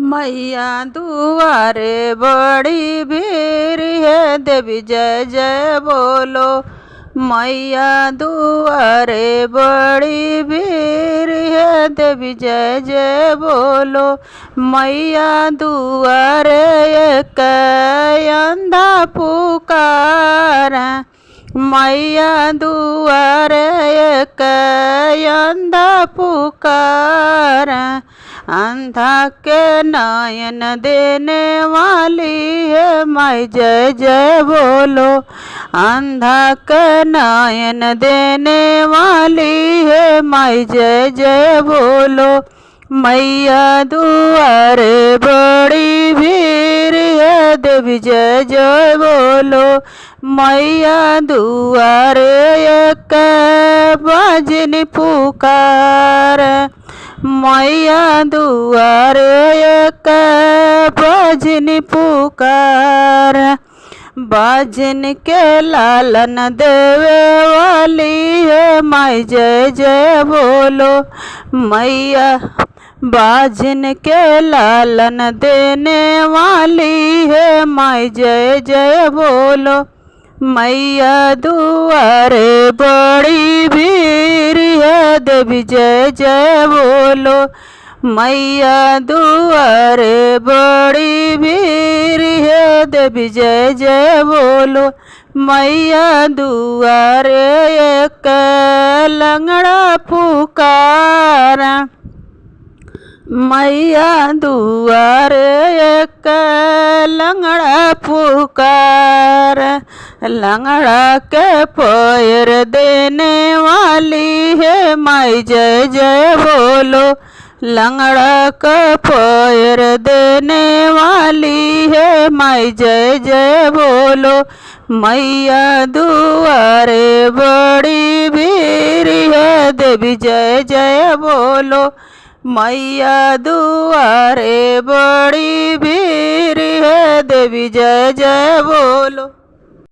मैया दुआरे बड़ी भीड़ है, देवी जय जय बोलो। मैया दुआरे बड़ी भीड़ है, देवी जय जय बोलो। मैया दुआरे एक अंधा पुकारा, मैया दुआरे एक अंधा पुकारा। अंधा के नयन देने वाली है, माई जय जय बोलो। अंधा के नयन देने वाली है, माई जय जय बोलो। मैया दुआरे बड़ी भीड़ है, देवी जय जय बोलो। मैया दुआरे एक भजन पुकार, मैया दुआरे एक भजन पुकार। भजन के लालन देवे वाली है, माई जय जय बोलो। मैया भजन के लालन देने वाली है, माई जय जय बोलो। मैया दुआरे बड़ी भीड़ है, देवी जय जय बोलो। मैया दुआरे बड़ी भीड़ है, देवी जय जय बोलो। मैया दुआरे एक लंगड़ा पुकारा, मैया दुआरे एक लंगड़ा पुकार। लंगड़ा के पैर देने वाली है, माई जय जय बोलो। लंगड़ा के पैर देने वाली है, माई जय जय बोलो। मैया दुआरे बड़ी भीड़ है, देवी जय जय बोलो। मैया दुआरे बड़ी भीड़ है, देवी जय जय बोलो।